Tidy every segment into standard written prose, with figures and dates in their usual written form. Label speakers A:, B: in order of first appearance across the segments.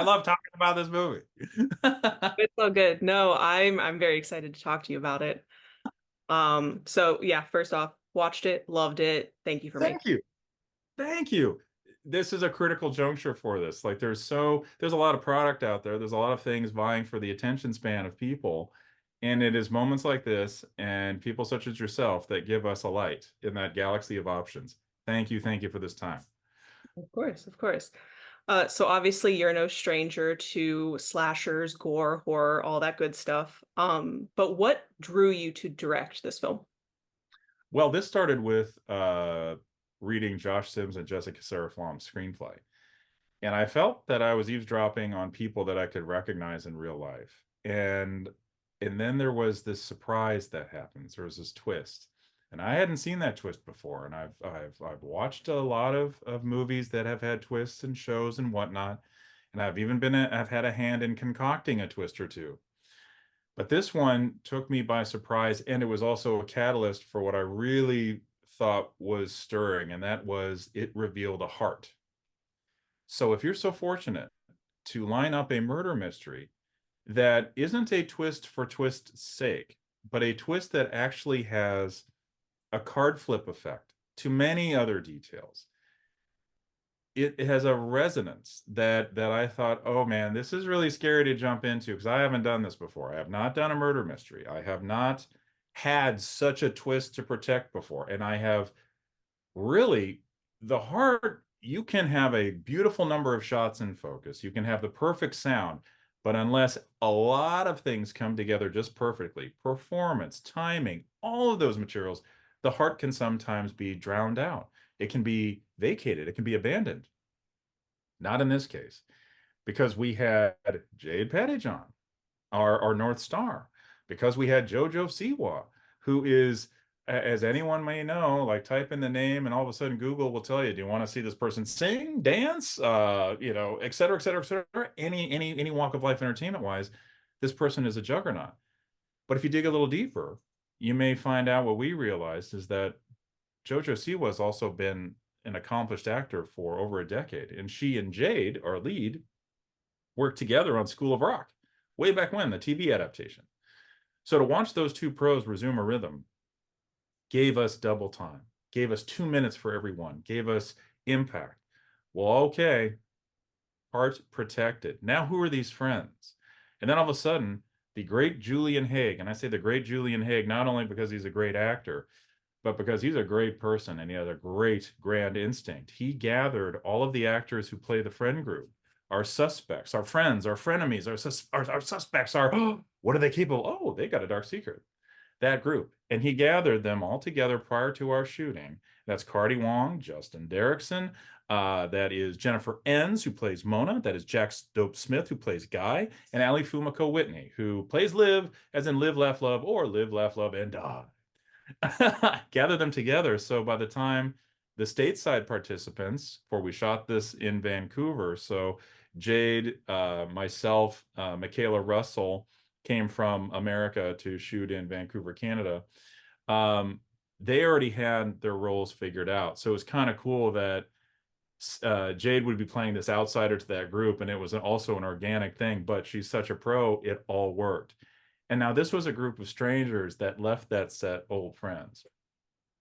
A: love talking about this movie.
B: It's so good. No, I'm very excited to talk to you about it. So yeah, first off, watched it, loved it. Thank you for making
A: Thank you. Thank you. This is a critical juncture for this. Like there's a lot of product out there. There's a lot of things vying for the attention span of people. And it is moments like this and people such as yourself that give us a light in that galaxy of options. Thank you for this time.
B: Of course, of course. So obviously you're no stranger to slashers, gore, horror, all that good stuff. But what drew you to direct this film?
A: Well, this started with reading Josh Sims and Jessica Seraflom's screenplay. And I felt that I was eavesdropping on people that I could recognize in real life. And then there was this surprise that happens. There was this twist. And I hadn't seen that twist before. And I've watched a lot of movies that have had twists and shows and whatnot. And I've had a hand in concocting a twist or two. But this one took me by surprise, and it was also a catalyst for what I really thought was stirring, and that was it revealed a heart. So if you're so fortunate to line up a murder mystery that isn't a twist for twist's sake, but a twist that actually has a card flip effect to many other details, it has a resonance that I thought, oh man, this is really scary to jump into because I haven't done this before. I have not done a murder mystery. I have not had such a twist to protect before. And I have really the heart, you can have a beautiful number of shots in focus. You can have the perfect sound, but unless a lot of things come together just perfectly, performance, timing, all of those materials, the heart can sometimes be drowned out. It can be vacated. It can be abandoned. Not in this case, because we had Jade Pettijohn, our North Star, because we had JoJo Siwa, who is, as anyone may know, like type in the name and all of a sudden Google will tell you, do you want to see this person sing, dance, et cetera, et cetera, et cetera, any walk of life entertainment wise, this person is a juggernaut. But if you dig a little deeper, you may find out what we realized is that JoJo Siwa has also been an accomplished actor for over a decade, and she and Jade, our lead, worked together on School of Rock way back when, the TV adaptation. So to watch those two pros resume a rhythm gave us double time, gave us 2 minutes for every one, gave us impact. Well, okay, heart protected. Now, who are these friends? And then all of a sudden, the great Julian Haig, and I say the great Julian Haig not only because he's a great actor, but because he's a great person and he has a great grand instinct. He gathered all of the actors who play the friend group, our suspects, our friends, our frenemies, our suspects, our what are they capable? Oh, they got a dark secret. That group. And he gathered them all together prior to our shooting. That's Cardi Wong, Justin Derrickson. That is Jennifer Enns, who plays Mona. That is Jack Dope Smith, who plays Guy. And Ali Fumiko Whitney, who plays Liv, as in Live, Laugh, Love, or Live, Laugh, Love, and Die. Gather them together. So by the time the stateside participants, for we shot this in Vancouver, so Jade, myself, Michaela Russell came from America to shoot in Vancouver, Canada. They already had their roles figured out. So it was kind of cool that Jade would be playing this outsider to that group, and it was also an organic thing, but she's such a pro, it all worked. And now this was a group of strangers that left that set old friends.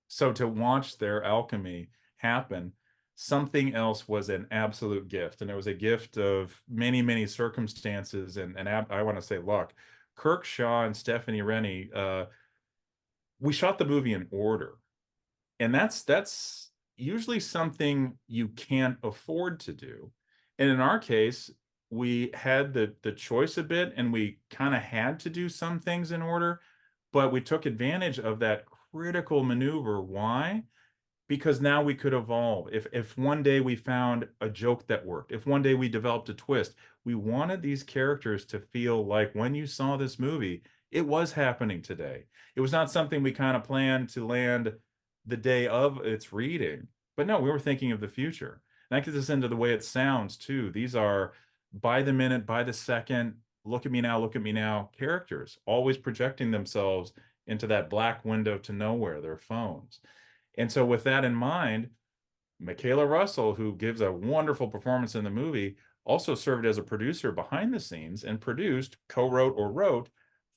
A: So to watch their alchemy happen, something else was an absolute gift. And it was a gift of many, many circumstances and I want to say luck. Kirk Shaw and Stephanie Rennie, we shot the movie in order. And that's usually something you can't afford to do. And in our case, we had the choice a bit and we kind of had to do some things in order, but we took advantage of that critical maneuver. Why? Because now we could evolve. If one day we found a joke that worked, if one day we developed a twist, we wanted these characters to feel like when you saw this movie, it was happening today. It was not something we kind of planned to land the day of its reading. But no, we were thinking of the future. And that gets us into the way it sounds too. These are by the minute, by the second, look at me now characters, always projecting themselves into that black window to nowhere, their phones. And so, with that in mind, Michaela Russell, who gives a wonderful performance in the movie, also served as a producer behind the scenes and produced, co-wrote or wrote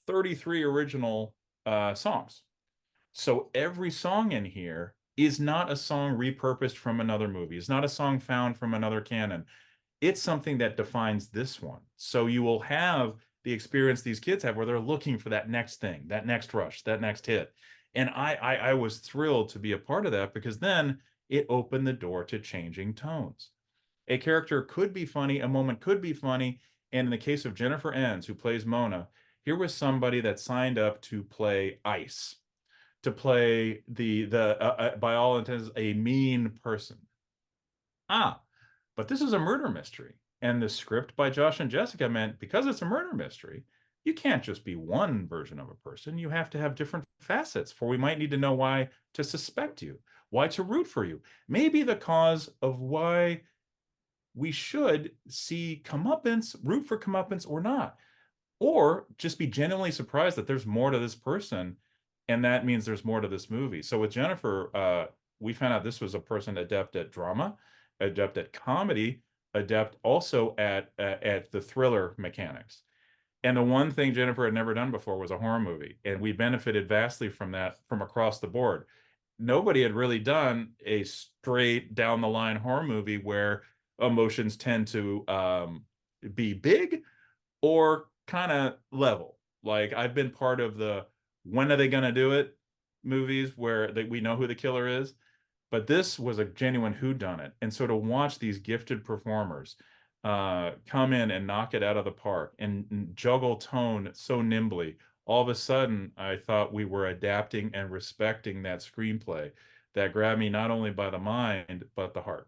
A: 33 original songs. So every song in here is not a song repurposed from another movie. It's not a song found from another canon. It's something that defines this one. So you will have the experience these kids have where they're looking for that next thing, that next rush, that next hit. And I was thrilled to be a part of that because then it opened the door to changing tones. A character could be funny, a moment could be funny. And in the case of Jennifer Enns, who plays Mona, here was somebody that signed up to play ice, to play the by all intents a mean person. Ah, but this is a murder mystery. And the script by Josh and Jessica meant because it's a murder mystery, you can't just be one version of a person. You have to have different facets, for we might need to know why to suspect you, why to root for you, maybe the cause of why we should see comeuppance, root for comeuppance or not, or just be genuinely surprised that there's more to this person, and that means there's more to this movie. So with Jennifer, we found out this was a person adept at drama, adept at comedy, adept also at the thriller mechanics. And the one thing Jennifer had never done before was a horror movie, and we benefited vastly from that from across the board. Nobody had really done a straight down the line horror movie where emotions tend to be big or kind of level. Like I've been part of the when are they going to do it movies where we know who the killer is, but this was a genuine whodunit. And so to watch these gifted performers come in and knock it out of the park and juggle tone so nimbly, all of a sudden I thought we were adapting and respecting that screenplay that grabbed me not only by the mind but the heart.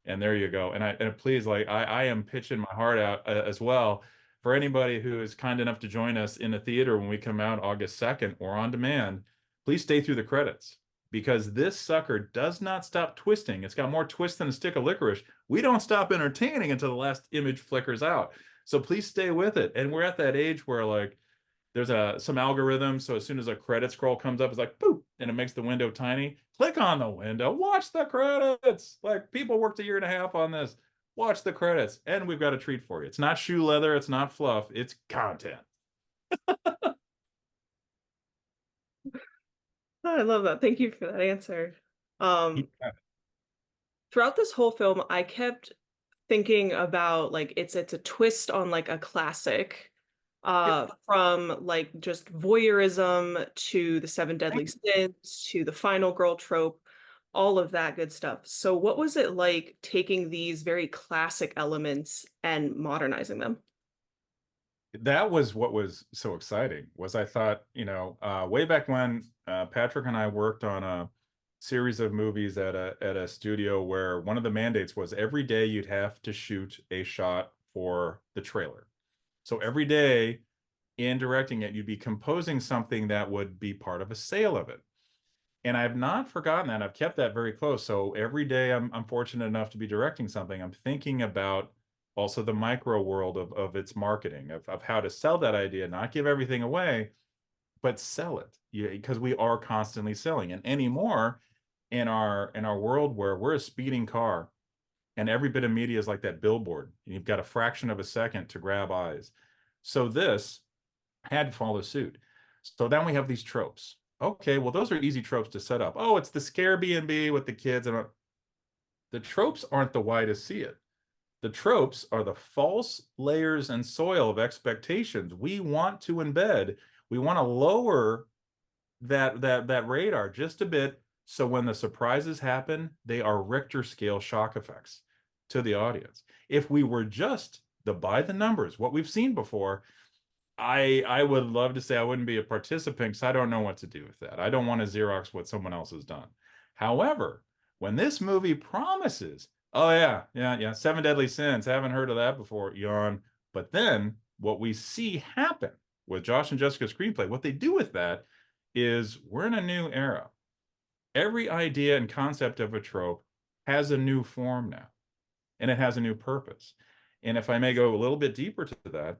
A: And there you go. And please, like I am pitching my heart out as well for anybody who is kind enough to join us in the theater when we come out August 2nd or on demand. Please stay through the credits because this sucker does not stop twisting. It's got more twist than a stick of licorice. We don't stop entertaining until the last image flickers out. So please stay with it. And we're at that age where like there's some algorithm, so as soon as a credit scroll comes up, it's like boop, and it makes the window tiny. Click on the window, watch the credits. Like people worked a year and a half on this. Watch the credits, and we've got a treat for you. It's not shoe leather, it's not fluff, it's content.
B: Oh, I love that. Thank you for that answer. Um,
A: Yeah.
B: Throughout this whole film, I kept thinking about like it's a twist on like a classic,
A: Yep.
B: from like just voyeurism to the seven deadly sins to the final girl trope, all of that good stuff. So what was it like taking these very classic elements and modernizing them?
A: That was what was so exciting was I thought, way back when Patrick and I worked on a series of movies at a studio where one of the mandates was every day you'd have to shoot a shot for the trailer. So every day in directing it, you'd be composing something that would be part of a sale of it. And I've not forgotten that. I've kept that very close. So every day I'm fortunate enough to be directing something, I'm thinking about also the micro world of its marketing, of how to sell that idea, not give everything away, but sell it. Yeah, because we are constantly selling. And anymore in our world where we're a speeding car and every bit of media is like that billboard, and you've got a fraction of a second to grab eyes. So this had to follow suit. So then we have these tropes. Okay, well, those are easy tropes to set up. Oh, it's the scare B&B with the kids. And the tropes aren't the why to see it. The tropes are the false layers and soil of expectations we want to embed. We want to lower that radar just a bit so when the surprises happen, they are Richter scale shock effects to the audience. If we were just the by the numbers, what we've seen before, I would love to say I wouldn't be a participant because I don't know what to do with that. I don't want to Xerox what someone else has done. However, when this movie promises, oh yeah, yeah, yeah, seven deadly sins, haven't heard of that before, yawn. But then what we see happen with Josh and Jessica's screenplay, what they do with that is we're in a new era. Every idea and concept of a trope has a new form now, and it has a new purpose. And if I may go a little bit deeper to that,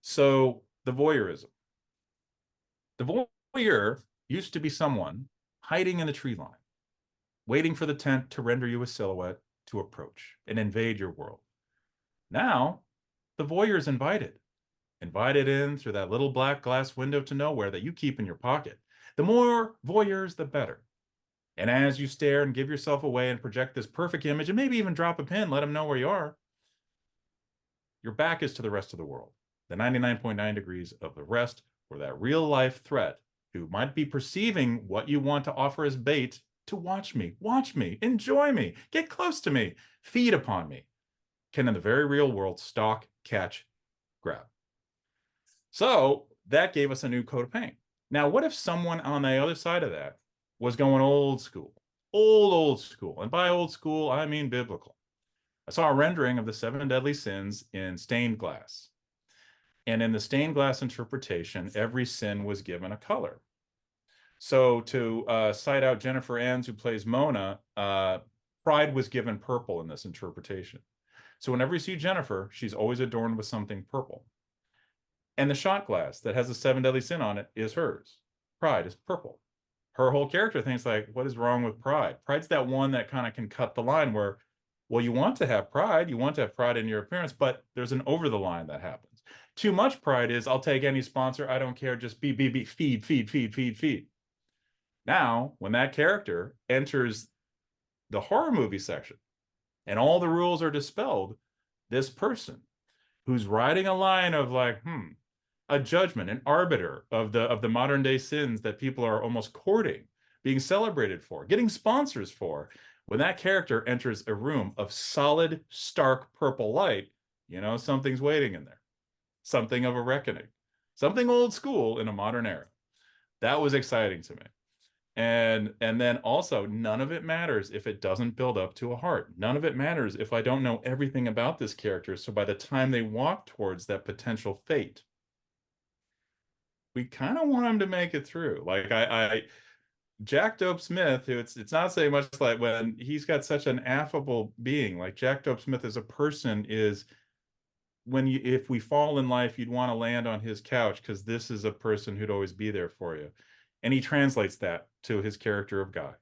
A: so the voyeurism. The voyeur used to be someone hiding in the tree line, waiting for the tent to render you a silhouette to approach and invade your world. Now, the voyeur is invited in through that little black glass window to nowhere that you keep in your pocket. The more voyeurs, the better. And as you stare and give yourself away and project this perfect image, and maybe even drop a pin, let them know where you are, your back is to the rest of the world. The 99.9 degrees of the rest, or that real life threat who might be perceiving what you want to offer as bait to watch me, enjoy me, get close to me, feed upon me, can in the very real world stalk, catch, grab. So that gave us a new coat of paint. Now, what if someone on the other side of that was going old school? Old school. And by old school, I mean biblical. I saw a rendering of the seven deadly sins in stained glass. And in the stained glass interpretation, every sin was given a color. So to cite out Jennifer Aniston, who plays Mona, Pride was given purple in this interpretation. So whenever you see Jennifer, she's always adorned with something purple. And the shot glass that has the seven deadly sin on it is hers. Pride is purple. Her whole character thinks like, what is wrong with pride? Pride's that one that kind of can cut the line where, well, you want to have pride, you want to have pride in your appearance, but there's an over the line that happens. Too much pride is, I'll take any sponsor, I don't care, just be, feed. Now, when that character enters the horror movie section and all the rules are dispelled, this person who's riding a line of like, a judgment, an arbiter of the modern day sins that people are almost courting, being celebrated for, getting sponsors for. When that character enters a room of solid, stark purple light, you know, something's waiting in there. Something of a reckoning. Something old school in a modern era. That was exciting to me. And then also, none of it matters if it doesn't build up to a heart. None of it matters if I don't know everything about this character. So by the time they walk towards that potential fate, we kind of want him to make it through. Like Jack Dope Smith, who it's not saying much, like when he's got such an affable being, like Jack Dope Smith as a person is, when you, if we fall in life, you'd want to land on his couch because this is a person who'd always be there for you. And he translates that to his character of Guy.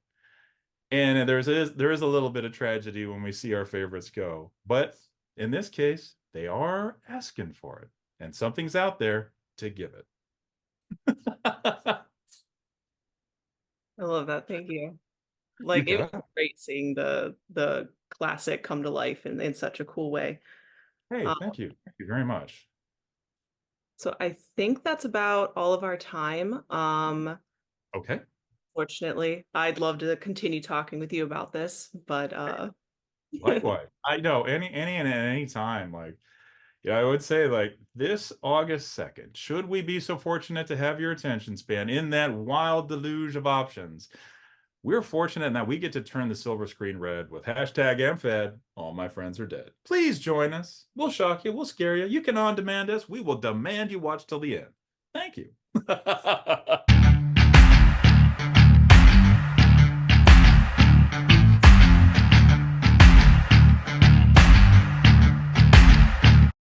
A: And there is a little bit of tragedy when we see our favorites go. But in this case, they are asking for it. And something's out there to give it.
B: I love that. Thank you.
A: You
B: Like it
A: bet.
B: was great seeing the classic come to life in such a cool way.
A: Hey,
B: Um,
A: thank you. Thank you very much.
B: so I think that's about all of our time.
A: Okay.
B: Fortunately, I'd love to continue talking with you about this, but
A: Likewise. I know any and at any time. Like, yeah, I would say like this August 2nd, should we be so fortunate to have your attention span in that wild deluge of options, we're fortunate in that we get to turn the silver screen red with hashtag AmFed. All my friends are dead. Please join us. We'll shock you. We'll scare you. You can on demand us. We will demand you watch till the end. Thank you.